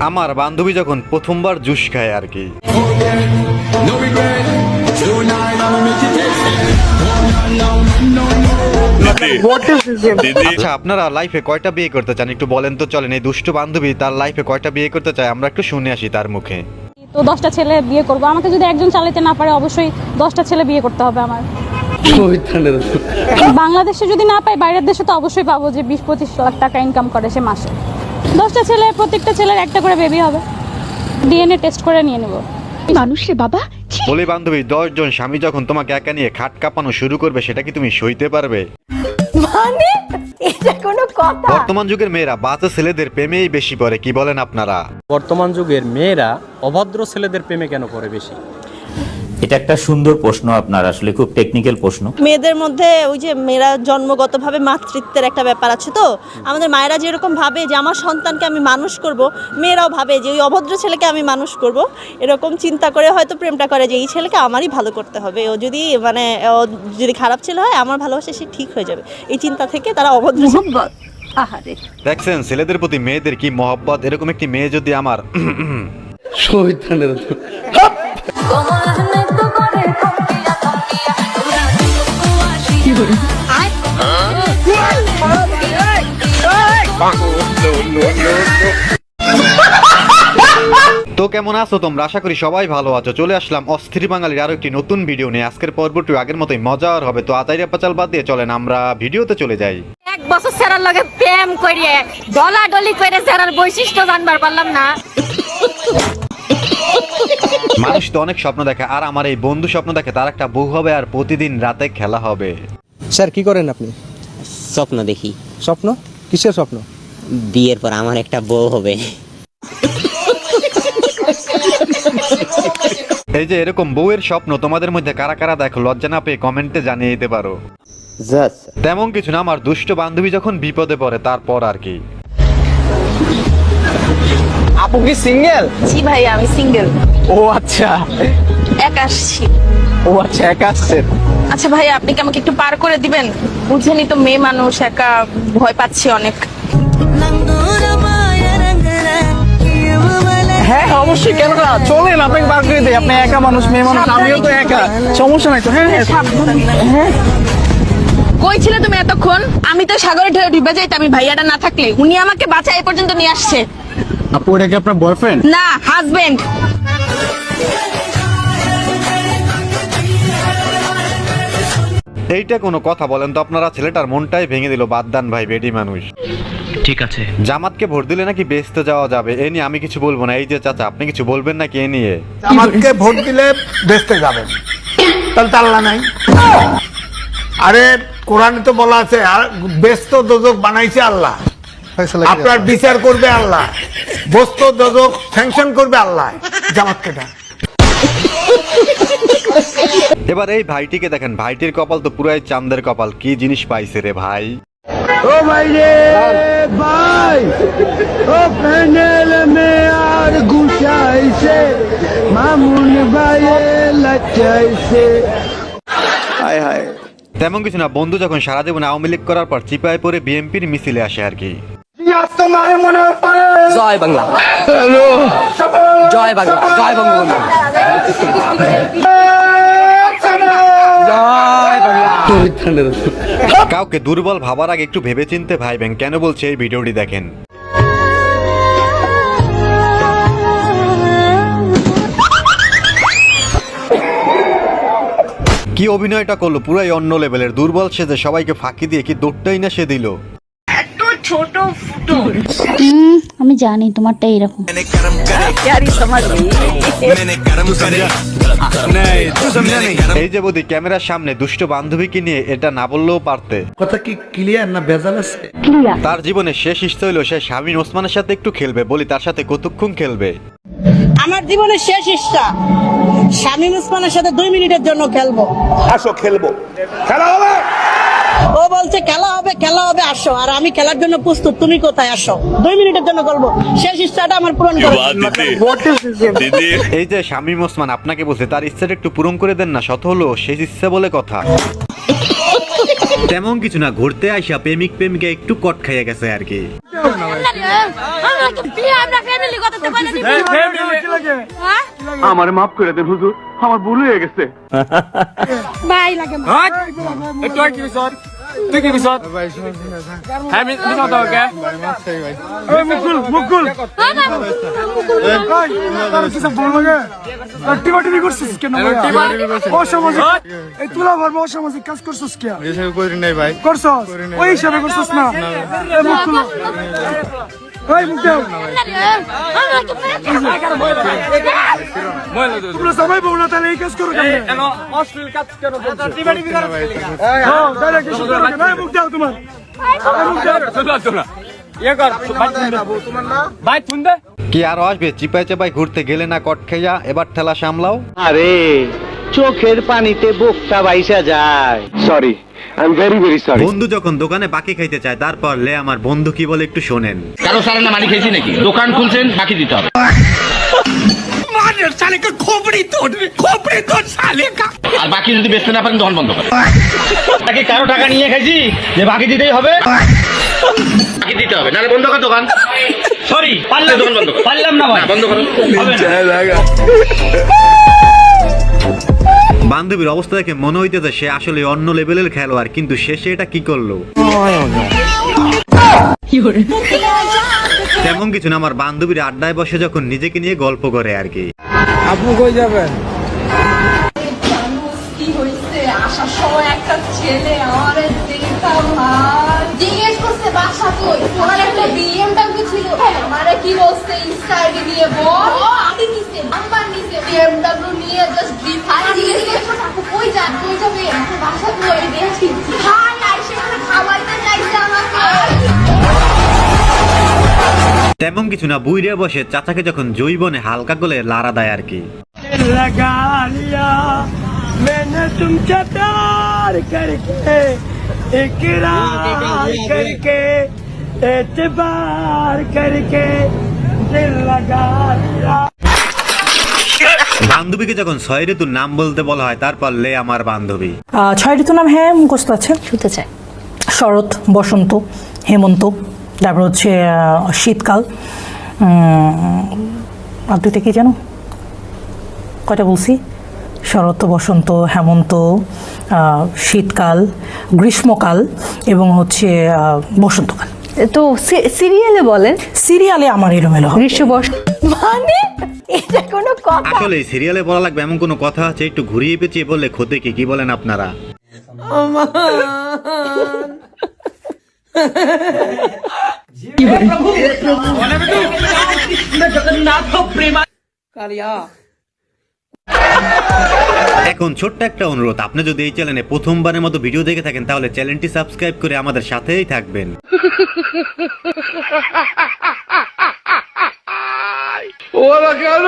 আমার বান্ধবী যখন প্রথমবার জুস খায় আর কি। আচ্ছা, আপনারা লাইফে কয়টা বিয়ে করতে চান একটু বলেন তো চলেন। এই দুষ্ট বান্ধবী তার লাইফে কয়টা বিয়ে করতে চায় আমরা একটু শুনে আসি তার মুখে। তো 10টা ছেলে বিয়ে করব, আমাকে যদি একজন চালাতে না পারে অবশ্যই 10টা ছেলে বিয়ে করতে হবে আমার। বাংলাদেশে যদি না পাই বাইরের দেশে তো অবশ্যই পাবো, যে 20-25 লাখ টাকা ইনকাম করে সে মাসে। 10টা ছেলে, প্রত্যেকটা ছেলের একটা করে বেবি হবে, ডিএনএ টেস্ট করে নিয়ে নেব। মানুষ রে বাবা। বলি বান্ধবী, 10 জন স্বামী যখন তোমাকে একা নিয়ে খাট কাঁপানো শুরু করবে সেটা কি তুমি সইতে পারবে? মানে এটা কোনো কথা? বর্তমান যুগের মেয়েরা বাচ্চা ছেলেদের প্রেমেই বেশি পড়ে, কি বলেন আপনারা? বর্তমান যুগের মেয়েরা অভদ্র ছেলেদের প্রেমে কেন পড়ে বেশি? এটা একটা সুন্দর প্রশ্ন, আপনার আসলে খুব টেকনিক্যাল প্রশ্ন। মেয়েদের মধ্যে ওই যে মেয়েরা জন্মগতভাবে মাতৃত্বের একটা ব্যাপার আছে, তো আমাদের মায়েরা যেরকম ভাবে যে আমার সন্তানকে আমি মানুষ করব, মেয়েরাও ভাবে যে ওই অভদ্র ছেলেকে আমি মানুষ করব, এরকম চিন্তা করে হয়তো প্রেমটা করে যে এই ছেলেকে আমারই ভালো করতে হবে, ও যদি ও যদি খারাপ ছেলে হয় আমার ভালোবাসা সে ঠিক হয়ে যাবে, এই চিন্তা থেকে তারা অভদ্র। আহারে দেখছেন ছেলেদের প্রতি মেয়েদের কি মহব্বত। এরকম একটি মেয়ে যদি আমার তো কেমন আছো তোমরা? আশা করি সবাই ভালো আছো। চলে আসলাম অস্থির বাঙালির আরো একটি নতুন ভিডিও নিয়ে। আজকের পর্বটি আগের মতোই মজার হবে, তো আতাইরা পাচাল বাদ দিয়ে চলেন আমরা ভিডিওতে চলে যাই। 1 বছর সেরার লগে প্রেম করিয়ে ডলাডলি করে সেরার বৈশিষ্ট্য জানবার পারলাম না। মানুষ তো অনেক স্বপ্ন দেখে, আর আমার এই বন্ধু স্বপ্ন দেখে তার একটা বউ হবে আর প্রতিদিন রাতে খেলা হবে। স্যার কি করেন আপনি? স্বপ্ন দেখি। স্বপ্ন? কিসের স্বপ্ন? বিয়ের পর আমার একটা বউ হবে। এই যে এরকম বউয়ের স্বপ্ন তোমাদের মধ্যে কারা কারা দেখো, লজ্জা না পেয়ে কমেন্টে জানিয়ে দিতে পারো। তেমন কিছু না, আমার দুষ্ট বান্ধবী যখন বিপদে পড়ে তারপর আর কি। আপু কি সিঙ্গেল? জি ভাই আমি সিঙ্গেল। ও আচ্ছা, একা আসছি। ও আচ্ছা, একা আসছেন। আচ্ছা ভাই আপনি কি আমাকে একটু পার করে দিবেন? বুঝেনি তো মেয়ে মানুষ, একা ভয় পাচ্ছি অনেক। হ্যাঁ অবশ্যই, কেন না, চলেন আপনাকে পার করে দিই। আপনি একা মানুষ, মেয়ে মানুষ, আমিও তো একা, সমস্যা নাই তো। হ্যাঁ হ্যাঁ। কই ছিলে তুমি এতক্ষণ? আমি তো সাগরে ঢেউ ডুবে যাইতাম, আমি ভাইয়াটা না থাকলে। উনি আমাকে বাঁচায় এই পর্যন্ত নিয়ে আসছে। আপু এটা কি আপনার বয়ফ্রেন্ড? না, হাজবেন্ড। এইটা কোনো কথা বলেন তো আপনারা? ছেলেটার মনটাই ভেঙে দিল। বাদ দান ভাই, বেডি মানুষ। ঠিক আছে, জামাতকে ভোট দিলে নাকি বেচতে যাওয়া যাবে, এ নিয়ে আমি কিছু বলবো না। এই যে চাচা, আপনি কিছু বলবেন নাকি এ নিয়ে? জামাতকে ভোট দিলে বেচতে যাবেন, তাহলে তো আল্লাহ নাই। আরে কোরআনে তো বলা আছে বেস্ত দোজক বানাইছে আল্লাহ, আপনার বিচার করবে আল্লাহ, বস্ত দোজক স্যাংশন করবে আল্লাহ। জামাতকে না। এবার এই ভাইটিকে দেখেন, ভাইটির কপাল তো পুরাই চাঁদের কপাল। কি জিনিস পাইছে রে ভাই। ও ভাই রে ভাই, ও প্যানেল মে আর গুছাইছে, মামুন ভাইয়ে লাচাইছে। হায় হায়। তেমন কিছু না, বন্ধু যখন সারা জীবন আওয়ামী লীগ করার পর চিপায় পরে বিএনপির মিছিলে আসে আর কি। জয় বাংলা, জয় বাংলা, জয় বঙ্গবন্ধু, জয় বাংলা। কাউকে দুর্বল ভাবার আগে একটু ভেবেচিন্তে ভাইবেন। কেন বলছে এই ভিডিওটি দেখেন। কি অভিনয়টা করলো, পুরাই অন্য লেভেলের। দুর্বল সেজে সবাইকে ফাঁকি দিয়ে কি দৌড়টাই না সে দিল। আমি জানি তোমারটা এরকম। এই যে বৌদি ক্যামেরার সামনে দুষ্ট বান্ধবীকে নিয়ে এটা না বললেও পারতে। কথা কি ক্লিয়ার না ভেজাল আছে? তার জীবনের শেষ ইচ্ছা হইলো সে শামীম ওসমানের সাথে একটু খেলবে। বলি তার সাথে কতক্ষণ খেলবে? আমার জীবনের শেষ ইচ্ছা শামীম ওসমানের সাথে 2 মিনিটের জন্য খেলবো। আসো খেলবো, খেলা হবে। ও বলছে খেলা হবে, খেলা হবে, আসো। আর আমি খেলার জন্য প্রস্তুত, তুমি কোথায়? আসো, 2 মিনিটের জন্য খেলবো। শেষ ইচ্ছাটা আমার পূরণ করো। এই যে শামীম ওসমান আপনাকে বলছে তার ইচ্ছাটা একটু পূরণ করে দেন না। শত হলো শেষ ইচ্ছা বলে কথা। তেমন কিছু না, ঘুরতে আইসা প্রেমিকা একটু কট খাইয়া গেছে আর কি। ফ্যামিলি কথা তো বলে দিবি হ্যাঁ আমার মাফ করে দেন হুজুর, আমার ভুল হয়ে গেছে। ভাই লাগে একটু কি বিসর তুই কি বিসর হ্যাঁ আমি বিসর দাও কে ওই মুকুল মুকুল তার কিছু বলবো না টিবাটিবি করছিস কেন ও সমাজ এই তুলা ভরবো ও সামাজিক কাজ করছিস কি এসব করি নাই ভাই করছস ওই হিসাবে করছস না এই মুকুল ওই মুকুল তোমরা সবাই বলো তাহলে এই কাজ করো কেন অশ্লীল কাজ কেন করছো টিবাটিবি করো হ্যাঁ তাহলে কি শুরু করো না মুখ দাও তোমার মুখ দাও চলো ইয়ে কর তোমার না ভাই শুনবে কি আরো আসবে চিপাই চাপাই ঘুরতে গেলে না কট খাইয়া, এবার ঠেলা সামলাও। আরে চোখের পানিতে বুকটা বাইসা যায়। Sorry I am very very sorry. বন্ধু যখন দোকানে বাকি খাইতে চায়, তারপর লে আমার বন্ধু কি বলে একটু শোনেন। কারো সারা না মালিক খেয়েছি নাকি? দোকান খুলছেন, বাকি দিতে হবে। আর বাকি যদি বেচতে না পারেন দোকান বন্ধ করে। নাকি কারো টাকা নিয়ে খাইছি যে বাকি দিতেই হবে? বাকি দিতে হবে, নাহলে বন্ধ কর দোকান। সরি, পারলে দোকান বন্ধ কর। পারলাম না ভাই, বন্ধ করো। হবে না। বান্ধবীর অবস্থা দেখে মনে হইতেছে সে আসলে অন্য লেভেলের খেলোয়াড়, কিন্তু শেষে এটা কি করলো। তেমন কিছু না, আমার বান্ধবীর আড্ডায় বসে যখন নিজেকে নিয়ে গল্প করে আর কি। আপনি কই যাবেন? কি হইছে আসার সময় একটা ছেলে আমারে দেখা ভাই জিজ্ঞেস করছে বাসা কই, তোমার একটা বিএমডব্লিউ ছিল, আমারে কি বলছে ইনস্টাইডে নিয়ে বল আমি নিচে নাম্বার নিচে বিএমডব্লিউ নিয়ে জাস্ট ডিফাই জিজ্ঞেস করছে আপু কই যান, কই যাবে, আমার বাসা কই দেখছি ভাই আইসে করে খাওয়াইতে চাইছে আমাকে। তেমন কিছু না, বুইরে বসে চাচাকে যখন জৈবনে হালকা করে লাড়া দেয় আর কি। लगा लिया मैंने तुमसे प्यार करके इकरार करके एतबार करके दिल लगा लिया। বান্ধবীকে যখন 6 ঋতুর নাম বলতে বলা হয়, তারপর লে আমার বান্ধবী। 6 ঋতুর নাম হ্যাঁ মুখস্থ আছে, শুনতে চাই। শরৎ, বসন্ত, হেমন্ত, তারপর হচ্ছে শীতকাল, আর দুইটা কি জানো, কয়টা বলছি? শরৎ, বসন্ত, হেমন্ত, শীতকাল, গ্রীষ্মকাল এবং হচ্ছে বসন্তকাল। তো সিরিয়ালে বলেন। সিরিয়ালে আমার এলোমেলো হবে। গ্রীষ্ম বর্ষা মানে এটা কোনো কথা? আসলে সিরিয়ালে বলা লাগবে এমন কোনো কথা আছে? একটু ঘুরিয়ে পেঁচিয়ে বললে ক্ষতি কি বলেন আপনারা? এখন ছোট্ট একটা অনুরোধ, আপনি যদি এই চ্যানেলে প্রথমবারের মতো ভিডিও দেখে থাকেন তাহলে চ্যানেলটি সাবস্ক্রাইব করে আমাদের সাথেই থাকবেন। ওরা কেন